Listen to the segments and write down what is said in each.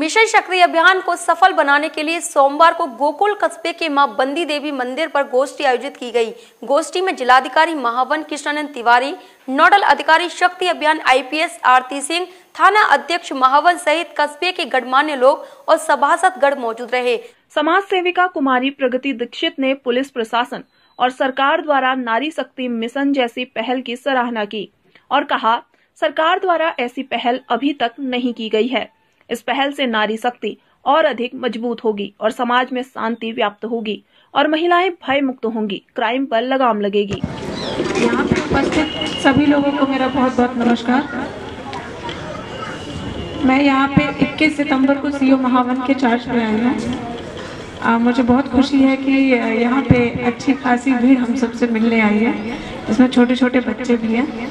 Mission शक्ति अभियान को सफल बनाने के लिए सोमवार को गोकुल कस्बे के मां बंदी देवी मंदिर पर गोष्ठी आयोजित की गई। गोष्ठी में जिलाधिकारी महावन कृष्णानंद तिवारी, नोडल अधिकारी शक्ति अभियान IPS आरती सिंह, थाना अध्यक्ष महावन सहित कस्बे के गणमान्य लोग और सभासदगण मौजूद रहे। समाज सेविका कुमारी प्रगति दीक्षित ने पुलिस प्रशासन और सरकार द्वारा नारी शक्ति मिशन जैसी पहल की सराहना की और कहा, सरकार द्वारा ऐसी पहल अभी तक नहीं की गई है। इस पहल से नारी शक्ति और अधिक मजबूत होगी और समाज में शांति व्याप्त होगी और महिलाएं भय मुक्त होंगी, क्राइम पर लगाम लगेगी। यहाँ पे उपस्थित सभी लोगों को मेरा बहुत बहुत नमस्कार। मैं यहाँ पे 21 सितंबर को CO महावन के चार्ज पे आई हूँ। मुझे बहुत खुशी है कि यहाँ पे अच्छी खासी भीड़ हम सबसे मिलने आई है, इसमें छोटे छोटे बच्चे भी हैं।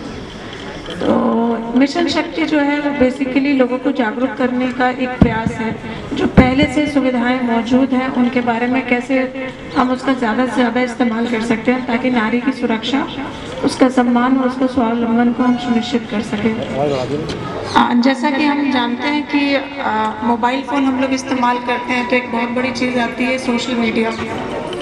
तो मिशन शक्ति जो है वो बेसिकली लोगों को जागरूक करने का एक प्रयास है। जो पहले से सुविधाएं मौजूद हैं उनके बारे में कैसे हम उसका ज़्यादा से ज़्यादा इस्तेमाल कर सकते हैं ताकि नारी की सुरक्षा, उसका सम्मान और उसका स्वावलंबन को हम सुनिश्चित कर सकें। जैसा कि हम जानते हैं कि मोबाइल फ़ोन हम लोग इस्तेमाल करते हैं तो एक बहुत बड़ी चीज़ आती है सोशल मीडिया।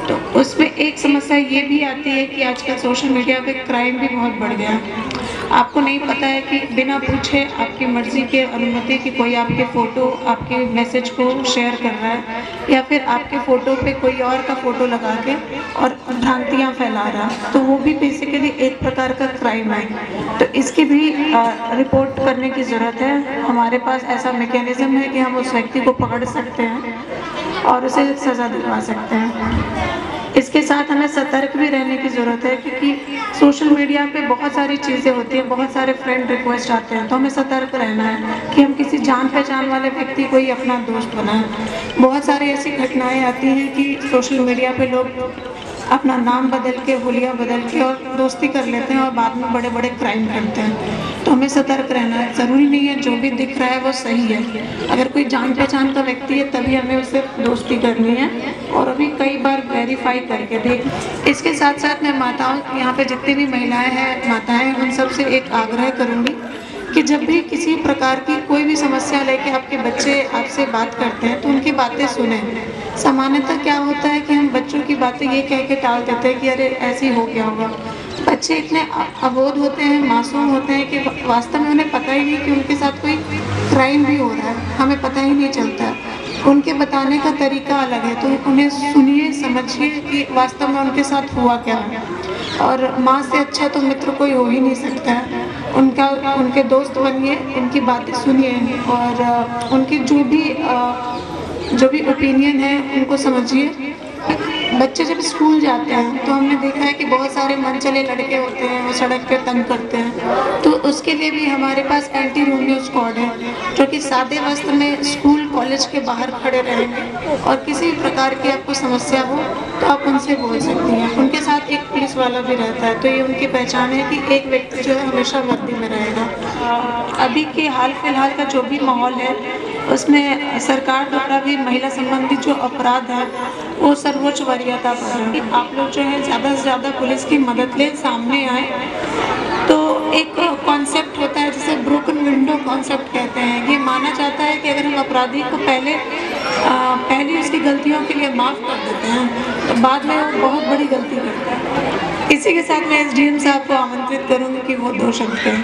तो उसमें एक समस्या ये भी आती है कि आजकल सोशल मीडिया पे क्राइम भी बहुत बढ़ गया है। आपको नहीं पता है कि बिना पूछे आपकी मर्जी के अनुमति की कोई आपके फ़ोटो, आपके मैसेज को शेयर कर रहा है या फिर आपके फ़ोटो पे कोई और का फ़ोटो लगा के और भ्रांतियाँ फैला रहा है, तो वो भी बेसिकली एक प्रकार का क्राइम है। तो इसकी भी रिपोर्ट करने की ज़रूरत है। हमारे पास ऐसा मैकेनिज़्म है कि हम उस व्यक्ति को पकड़ सकते हैं और उसे सज़ा दिलवा सकते हैं। इसके साथ हमें सतर्क भी रहने की ज़रूरत है क्योंकि सोशल मीडिया पे बहुत सारी चीज़ें होती हैं, बहुत सारे फ्रेंड रिक्वेस्ट आते हैं, तो हमें सतर्क रहना है कि हम किसी जान पहचान वाले व्यक्ति को ही अपना दोस्त बनाएं। बहुत सारी ऐसी घटनाएं आती हैं कि सोशल मीडिया पे लोग अपना नाम बदल के, हुलिया बदल के और दोस्ती कर लेते हैं और बाद में बड़े बड़े क्राइम करते हैं। तो हमें सतर्क रहना है। ज़रूरी नहीं है जो भी दिख रहा है वो सही है। अगर कोई जान पहचान का व्यक्ति है तभी हमें उससे दोस्ती करनी है और अभी कई बार वेरीफाई करके देख। इसके साथ साथ मैं माताओं, यहाँ पे जितनी भी महिलाएं हैं, माताएं हैं, उन सबसे एक आग्रह करूँगी कि जब भी किसी प्रकार की कोई भी समस्या लेके आपके बच्चे आपसे बात करते हैं तो उनकी बातें सुने। सामान्यतः क्या होता है कि हम बच्चों की बातें ये कह के टाल देते हैं कि अरे ऐसे ही हो गया होगा। बच्चे इतने अबोध होते हैं, मासूम होते हैं कि वास्तव में उन्हें पता ही नहीं कि उनके साथ कोई क्राइम भी हो रहा है, हमें पता ही नहीं चलता। उनके बताने का तरीका अलग है, तो उन्हें सुनिए, समझिए कि वास्तव में उनके साथ हुआ क्या है। और माँ से अच्छा तो मित्र कोई हो ही नहीं सकता है। उनके दोस्त बनिए, उनकी बातें सुनिए और उनकी जो भी ओपिनियन है उनको समझिए। बच्चे जब स्कूल जाते हैं तो हमने देखा है कि बहुत सारे मनचले लड़के होते हैं, वो सड़क पे तंग करते हैं। तो उसके लिए भी हमारे पास एंटी रोमियो स्क्वाड है जो कि सादे वस्त्र में स्कूल कॉलेज के बाहर खड़े रहेंगे और किसी भी प्रकार की आपको समस्या हो तो आप उनसे बोल सकती हैं। उनके साथ एक पुलिस वाला भी रहता है, तो ये उनकी पहचान है कि एक व्यक्ति जो है हमेशा वर्दी में रहेगा। अभी के हाल फिलहाल का जो भी माहौल है उसमें सरकार द्वारा भी महिला संबंधी जो अपराध है वो सर्वोच्च वरीयता पर है। आप लोग जो है ज़्यादा से ज़्यादा पुलिस की मदद ले, सामने आए। तो एक कॉन्सेप्ट होता है जिसे ब्रोकन विंडो कॉन्सेप्ट कहते हैं। ये माना जाता है कि अगर हम अपराधी को पहले उसकी गलतियों के लिए माफ़ कर देते हैं तो बाद में वो बहुत बड़ी गलती करता है। इसी के साथ मैं SDM साहब को आमंत्रित करूँगी कि वो 2 शब्द कहें।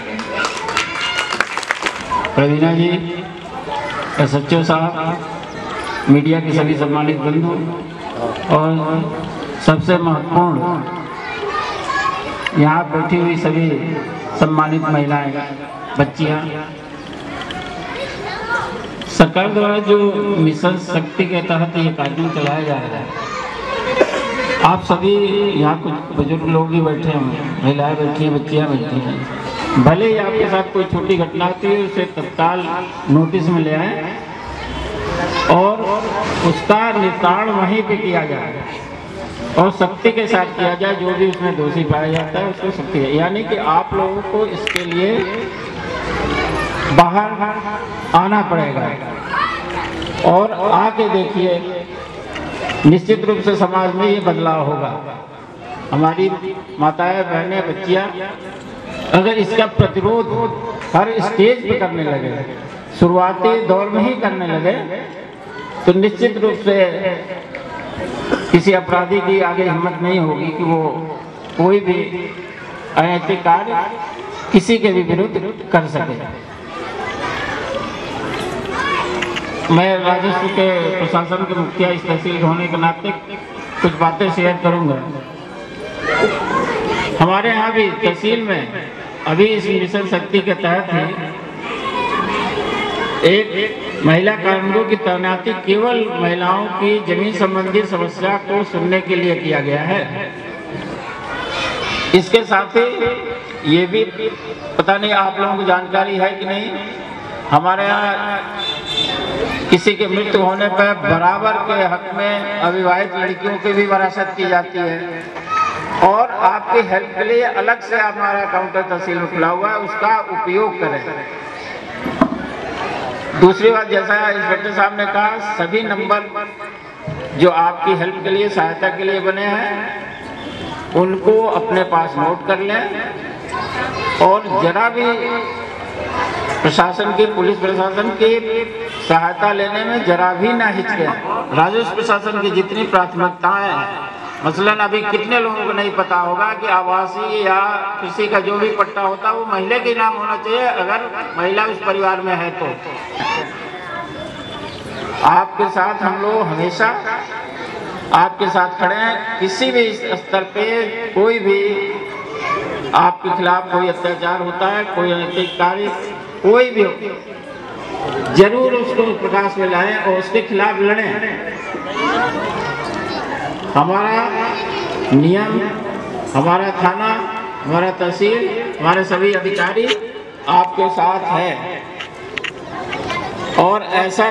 प्रवीणा जी, SHO साहब, मीडिया के सभी सम्मानित बंधु और सबसे महत्वपूर्ण यहाँ बैठी हुई सभी सम्मानित महिलाएं, बच्चियाँ, सरकार द्वारा जो मिशन शक्ति के तहत ये कार्यक्रम चलाया जा रहा है, आप सभी यहाँ कुछ बुजुर्ग लोग भी बैठे हैं, महिलाएं बैठी हैं, बच्चियाँ बैठी हैं। भले ही आपके साथ कोई छोटी घटना होती है उसे तत्काल नोटिस में ले आए और उसका निपटान वहीं पे किया जाए और सख्ती के साथ किया जाए। जो भी उसमें दोषी पाया जाता है उसको सख्ती है, यानी कि आप लोगों को इसके लिए बाहर आना पड़ेगा और आके देखिए, निश्चित रूप से समाज में ये बदलाव होगा। हमारी माताएं, बहनें, बच्चियां अगर इसका प्रतिरोध हर स्टेज पे करने लगे, शुरुआती दौर में ही करने लगे तो निश्चित रूप से किसी अपराधी की आगे हिम्मत नहीं होगी कि वो कोई भी अनैतिक कार्य किसी के भी विरुद्ध कर सके। मैं राजस्व के प्रशासन के मुखिया इस तहसील होने के नाते कुछ बातें शेयर करूंगा। हमारे यहाँ भी तहसील में अभी इस मिशन शक्ति के तहत ही एक महिला कार्मिकों की तैनाती केवल महिलाओं की जमीन संबंधी समस्या को सुनने के लिए किया गया है। इसके साथ ही ये भी पता नहीं आप लोगों को जानकारी है कि नहीं, हमारे यहाँ किसी के मृत्यु होने पर बराबर के हक में अविवाहित लड़कियों की भी वरासत की जाती है और आपकी हेल्प के लिए अलग से हमारा काउंटर तहसील में खुला हुआ है, उसका उपयोग करें। दूसरी बात, जैसा इंस्पेक्टर साहब ने कहा, सभी नंबर जो आपकी हेल्प के लिए सहायता के लिए बने हैं उनको अपने पास नोट कर लें और जरा भी प्रशासन की, पुलिस प्रशासन की सहायता लेने में जरा भी ना हिचकें। राजस्व प्रशासन की जितनी प्राथमिकताएं हैं, मसलन अभी कितने लोगों को नहीं पता होगा कि आवासीय या किसी का जो भी पट्टा होता है वो महिला के नाम होना चाहिए अगर महिला उस परिवार में है तो। आपके साथ हम लोग हमेशा आपके साथ खड़े हैं। किसी भी स्तर पे कोई भी आपके खिलाफ कोई अत्याचार होता है, कोई अनैतिक कार्य कोई भी हो, जरूर उसको प्रकाश में लाएं और उसके खिलाफ लड़ें। हमारा नियम, हमारा थाना, हमारा तहसील, हमारे सभी अधिकारी आपके साथ है और ऐसा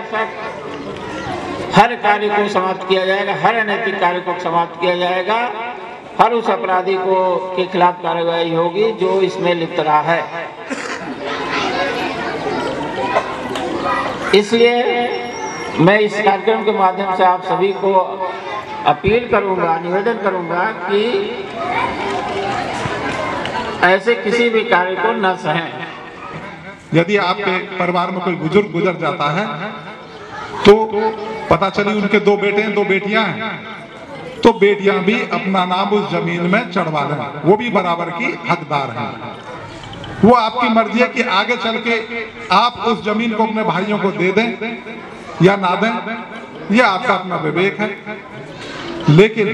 हर कार्य को समाप्त किया जाएगा, हर अनैतिक कार्य को समाप्त किया जाएगा, हर उस अपराधी को के खिलाफ कार्रवाई होगी जो इसमें लिप्त रहा है। इसलिए मैं इस कार्यक्रम के माध्यम से आप सभी को अपील करूंगा, निवेदन करूंगा कि ऐसे किसी भी कार्य को न सहें। यदि आपके परिवार में कोई बुजुर्ग गुजर जाता है तो पता चली उनके 2 बेटे हैं, 2 बेटियां हैं, तो बेटियां भी अपना नाम उस जमीन में चढ़वा लें, वो भी बराबर की हकदार हैं। वो आपकी मर्जी है कि आगे चल के आप उस जमीन को अपने भाइयों को दे दें या ना दें, ये आपका अपना विवेक है, लेकिन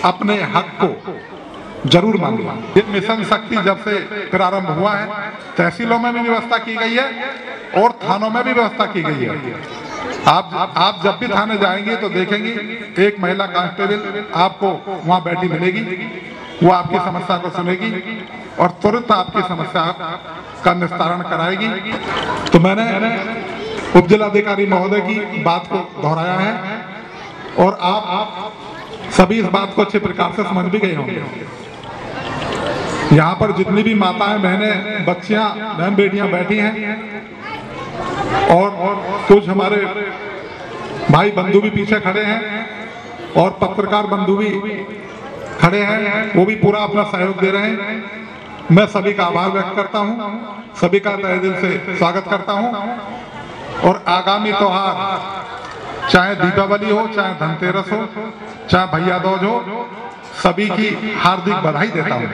अपने हक को जरूर मांगे। ये मिशन शक्ति जब से प्रारंभ हुआ है, तहसीलों में भी व्यवस्था की गई है और थानों में भी व्यवस्था की गई है। आप जब भी थाने जाएंगे तो देखेंगे एक महिला कांस्टेबल आपको वहां बैठी मिलेगी, वो आपकी समस्या को सुनेगी और तुरंत आपकी समस्या का निस्तारण कराएगी। तो मैंने उप जिलाधिकारी महोदय की बात को दोहराया है और आप सभी इस बात को अच्छे प्रकार से समझ भी गए होंगे। यहाँ पर जितनी भी माताएं, बहनें, बच्चियां, बहन बेटियां बैठी हैं और कुछ हमारे भाई बंधु भी पीछे खड़े हैं और पत्रकार बंधु भी खड़े हैं, वो भी पूरा अपना सहयोग दे रहे हैं। मैं सभी का आभार व्यक्त करता हूं, सभी का तहे दिल से स्वागत करता हूं और आगामी त्योहार चाहे दीपावली हो, चाहे धनतेरस हो, चाहे भैया दूज हो, सभी की हार्दिक बधाई देता हूं।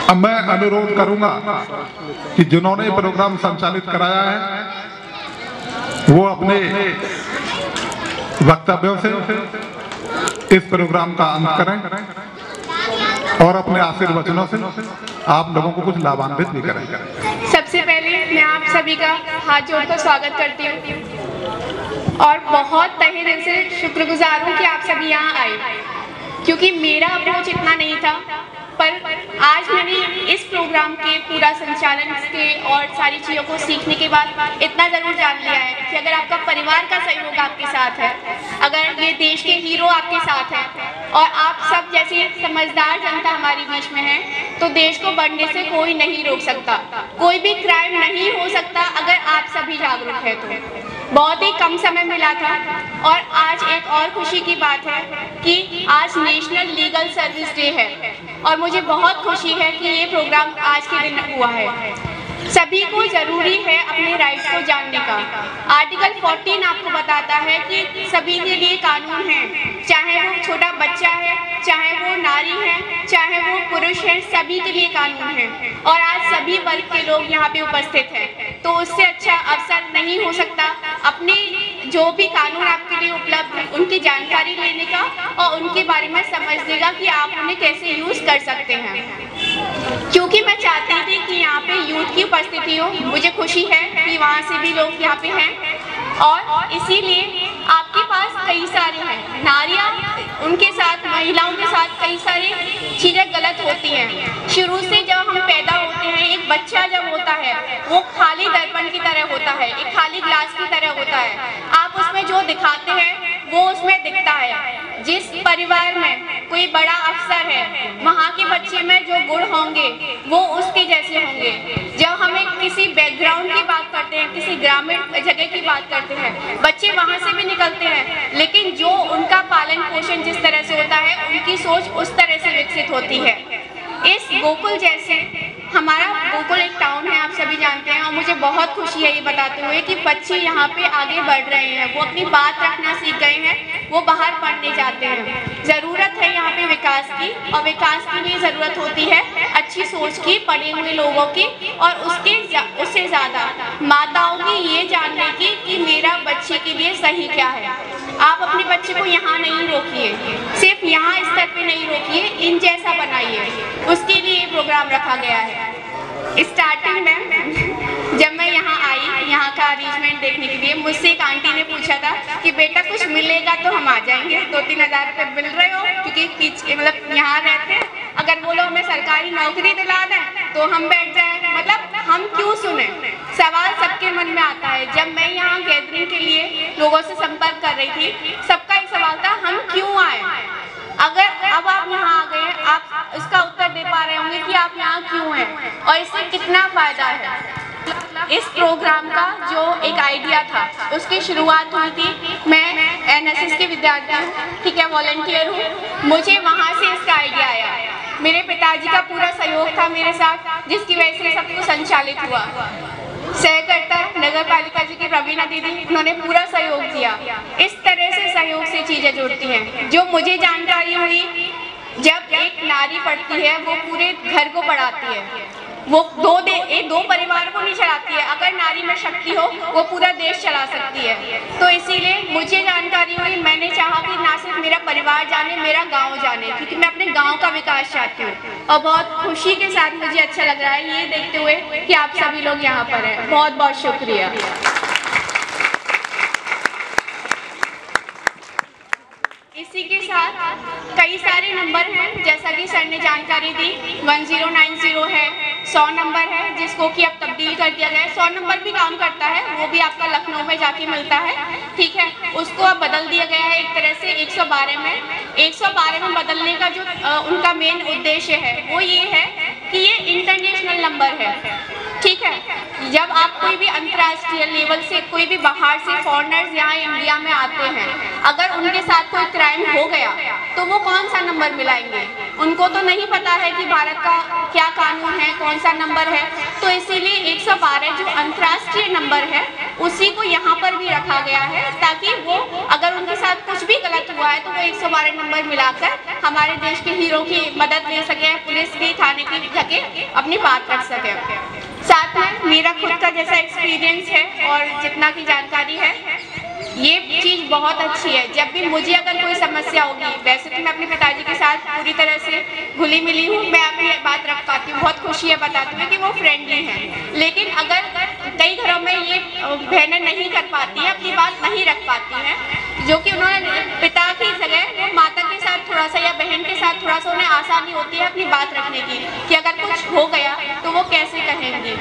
अब मैं अनुरोध करूंगा कि जिन्होंने प्रोग्राम संचालित कराया है वो अपने वक्तव्यों से इस प्रोग्राम का अंत करें और अपने आशीर्वचनों से आप लोगों को कुछ लाभान्वित भी करें। सबसे पहले मैं आप सभी का हाथ जोड़कर स्वागत करती हूँ और बहुत तहे दिल से शुक्रगुजार हूँ कि आप सभी यहाँ आए, क्योंकि मेरा अप्रोच इतना नहीं था, पर आज मैंने इस प्रोग्राम के पूरा संचालन के और सारी चीज़ों को सीखने के बाद इतना ज़रूर जान लिया है कि अगर आपका परिवार का सहयोग आपके साथ है, अगर ये देश के हीरो आपके साथ हैं और आप सब जैसी समझदार जनता हमारी बीच में है, तो देश को बढ़ने से कोई नहीं रोक सकता, कोई भी क्राइम नहीं हो सकता अगर आप सभी जागरूक हैं। तो बहुत ही कम समय मिला था और आज एक और खुशी की बात है कि आज नेशनल लीगल सर्विस डे है और मुझे बहुत खुशी है कि ये प्रोग्राम आज के दिन हुआ है। सभी को ज़रूरी है अपने राइट्स को जानने का। आर्टिकल 14 आपको बताता है कि सभी के लिए कानून है, चाहे वो छोटा बच्चा है, चाहे वो नारी है, चाहे वो पुरुष है, सभी के लिए कानून है। और आज सभी वर्ग के लोग यहाँ पे उपस्थित हैं, तो उससे अच्छा अवसर नहीं हो सकता अपने जो भी कानून आपके लिए उपलब्ध है उनकी जानकारी लेने का और उनके बारे में समझने का कि आप उन्हें कैसे यूज़ कर सकते हैं। क्योंकि मैं चाहती थी कि यहाँ पे यूथ की उपस्थिति हो। मुझे खुशी है कि वहाँ से भी लोग यहाँ पे हैं और इसीलिए आपके पास कई सारे हैं नारियाँ, उनके साथ महिलाओं के साथ कई सारी चीज़ें गलत होती हैं। शुरू से जब हम पैदा होते हैं, एक बच्चा जब होता है वो खाली दर्पण की तरह होता है, एक खाली ग्लास की तरह होता है। आप उसमें जो दिखाते हैं वो उसमें दिखता है। जिस परिवार में कोई बड़ा अफसर है, वहाँ के बच्चे में जो गुण होंगे वो उसके जैसे होंगे। जब हमें किसी बैकग्राउंड की बात करते हैं, किसी ग्रामीण जगह की बात करते हैं, बच्चे वहाँ से भी निकलते हैं, लेकिन जो उनका पालन पोषण जिस तरह से होता है, उनकी सोच उस तरह से विकसित होती है। इस गोकुल जैसे हमारा गोकुल एक टाउन है, आप सभी जानते हैं, और मुझे बहुत खुशी है ये बताते हुए कि बच्चे यहाँ पे आगे बढ़ रहे हैं, वो अपनी बात रखना सीख गए हैं, वो बाहर पढ़ने जाते हैं। ज़रूरत है यहाँ पे विकास की, और विकास के लिए ज़रूरत होती है अच्छी सोच की, पढ़े हुए लोगों की, और उससे ज़्यादा माताओं की ये जानने की कि मेरा बच्चे के लिए सही क्या है। आप अपने बच्चे को यहाँ नहीं रोकिए, सिर्फ यहाँ स्तर पे नहीं रोकिए, इन जैसा बनाइए। उसके लिए ये प्रोग्राम रखा गया है। स्टार्टिंग में जब मैं यहाँ आई, यहाँ का अरेंजमेंट देखने के लिए, मुझसे एक आंटी ने पूछा था कि बेटा कुछ मिलेगा तो हम आ जाएंगे, 2-3 हज़ार रुपये मिल रहे हो, क्योंकि मतलब यहाँ रहते हैं, अगर वो लोग हमें सरकारी नौकरी दिला दें तो हम बैठ जाएंगे। मतलब हम क्यों सुने, सवाल सबके मन में आता है। जब मैं यहाँ गैदरिंग के लिए लोगों से संपर्क कर रही थी, सबका एक सवाल था, हम क्यों आए। अगर अब आप यहाँ आ गए, आप इसका उत्तर दे पा रहे होंगे कि आप यहाँ क्यों हैं और इससे कितना फ़ायदा है। इस प्रोग्राम का जो एक आइडिया था, उसकी शुरुआत हुई थी, मैं NSS के विद्यार्थी हूँ, ठीक है, वॉलंटियर हूँ, मुझे वहाँ से इसका आइडिया आया। मेरे पिताजी का पूरा सहयोग था मेरे साथ, जिसकी वजह से सब कुछ संचालित हुआ। सहकर्ता नगर पालिका जी की प्रवीणा दीदी, उन्होंने पूरा सहयोग दिया। इस तरह से सहयोग से चीज़ें जुड़ती हैं। जो मुझे जानकारी हुई, जब एक नारी पढ़ती है वो पूरे घर को पढ़ाती है, वो दो परिवार को नहीं चलाती है। अगर नारी में शक्ति हो वो पूरा देश चला सकती है। तो इसीलिए मुझे जानकारी हुई, मैंने चाहा कि ना सिर्फ मेरा परिवार जाने, मेरा गांव जाने, क्योंकि मैं अपने गांव का विकास चाहती हूँ। और बहुत खुशी के साथ मुझे अच्छा लग रहा है ये देखते हुए कि आप सभी लोग यहाँ पर हैं। बहुत बहुत शुक्रिया। इसी के साथ कई सारे नंबर हैं, जैसा कि सर ने जानकारी दी, 1090 है, 100 नंबर है, जिसको कि अब तब्दील कर दिया गया है। 100 नंबर भी काम करता है, वो भी आपका लखनऊ में जाके मिलता है, ठीक है, उसको अब बदल दिया गया है एक तरह से 112 में। 112 में बदलने का जो उनका मेन उद्देश्य है वो ये है कि ये इंटरनेशनल नंबर है, ठीक है। जब आप कोई भी अंतर्राष्ट्रीय लेवल से, कोई भी बाहर से फॉरेनर्स यहाँ इंडिया में आते हैं, अगर उनके साथ कोई क्राइम हो गया तो वो कौन सा नंबर मिलाएंगे, उनको तो नहीं पता है कि भारत का क्या कानून है, कौन सा नंबर है। तो इसीलिए 112 जो अंतर्राष्ट्रीय नंबर है उसी को यहाँ पर भी रखा गया है, ताकि वो अगर उनके साथ कुछ भी गलत हुआ है तो वो 112 नंबर मिलाकर हमारे देश के हीरो की मदद ले सके, पुलिस की, थाने की जगह अपनी बात रख सके। साथ में मेरा खुद का जैसा एक्सपीरियंस है और जितना की जानकारी है, ये चीज़ बहुत अच्छी है। जब भी मुझे अगर कोई समस्या होगी, वैसे तो मैं अपने पिताजी के साथ पूरी तरह से घुली मिली हूँ, मैं अपनी बात रख पाती हूँ, बहुत खुशी है बताते हुए कि वो फ्रेंडली हैं। लेकिन अगर कई घरों में ये बहनें नहीं कर पाती हैं, अपनी बात नहीं रख पाती हैं, जो कि उन्होंने पिता की जगह वो माता के साथ थोड़ा सा या बहन के साथ थोड़ा सा उन्हें आसानी होती है अपनी बात रखने की, कि अगर कुछ हो गया तो वो कैसे कहेंगे।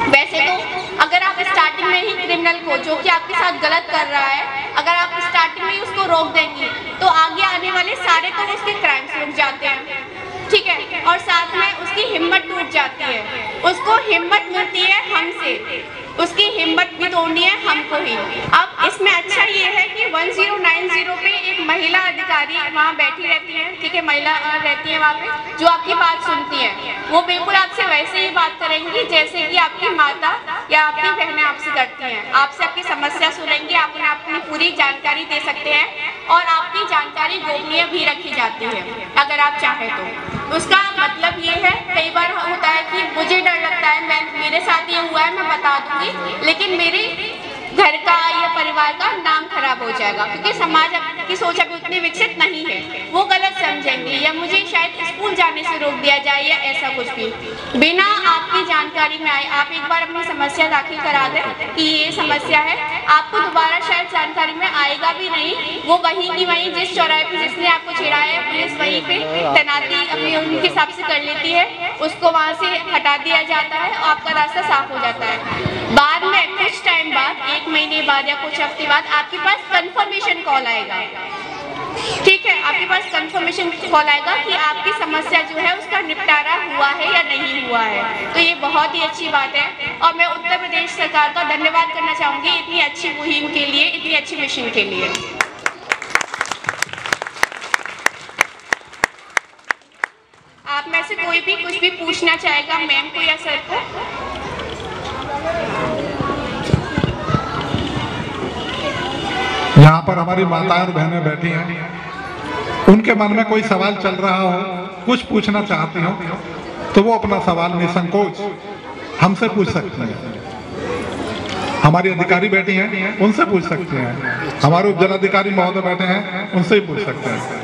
वैसे तो अगर आप स्टार्टिंग में ही क्रिमिनल को, जो कि आपके साथ गलत कर रहा है, अगर आप स्टार्टिंग में ही उसको रोक देंगी तो आगे आने वाले सारे तो उसके क्राइम्स रुक जाते हैं, ठीक है, और साथ में उसकी हिम्मत टूट जाती है। उसको हिम्मत मिलती है हमसे, उसकी हिम्मत भी तोड़नी है हमको ही। अब इसमें अच्छा ये है कि 1090 पे एक महिला अधिकारी वहाँ बैठी रहती है, ठीक है, महिला रहती है वहाँ पे, जो आपकी बात सुनती है। वो बिल्कुल आपसे वैसे ही बात करेंगी जैसे कि आपकी माता या आपकी बहनें आपसे करती हैं। आपसे आपकी समस्या सुनेंगी, आप उन्हें अपनी पूरी जानकारी दे सकते हैं और आपकी जानकारी गोपनीय भी रखी जाती है अगर आप चाहें तो। उसका मतलब ये है, कई बार होता है कि मुझे डर लगता है, मेरे साथ ये हुआ है, मैं बता दूंगी, लेकिन मेरे घर का या परिवार का नाम खराब हो जाएगा, क्योंकि समाज की सोच अभी उतनी विकसित नहीं है, वो गलत समझेंगे या मुझे शायद स्कूल जाने से रोक दिया जाए या ऐसा कुछ भी। बिना आपकी जानकारी में आए आप एक बार अपनी समस्या दाखिल करा दें कि ये समस्या है, आपको दोबारा शायद जानकारी में आएगा भी नहीं। वो वहीं की वहीं, जिस चौराहे पे जिसने आपको छिड़ाया है, पुलिस वहीं पे तैनाती अपनी उनके हिसाब से कर लेती है, उसको वहाँ से हटा दिया जाता है और आपका रास्ता साफ हो जाता है। बाद में कुछ टाइम बाद, 1 महीने बाद या कुछ हफ्ते बाद आपके पास कंफर्मेशन कॉल आएगा, ठीक है, आपके पास कंफर्मेशन कॉल आएगा कि आपकी समस्या जो है उसका निपटारा हुआ है या नहीं हुआ है। तो ये बहुत ही अच्छी बात है और मैं उत्तर प्रदेश सरकार का धन्यवाद करना चाहूँगी इतनी अच्छी मुहिम के लिए, इतनी अच्छी मिशन के लिए। आप में से कोई भी कुछ भी पूछना चाहेगा मैम को या सर को? यहाँ पर हमारी माताएं और बहनें बैठी हैं, उनके मन में कोई सवाल चल रहा हो, कुछ पूछना चाहती हो, तो वो अपना सवाल निसंकोच हमसे पूछ सकते हैं। हमारी अधिकारी बैठी हैं, उनसे पूछ सकते हैं, हमारे उपजिलाधिकारी महोदय बैठे हैं, उनसे ही पूछ सकते हैं।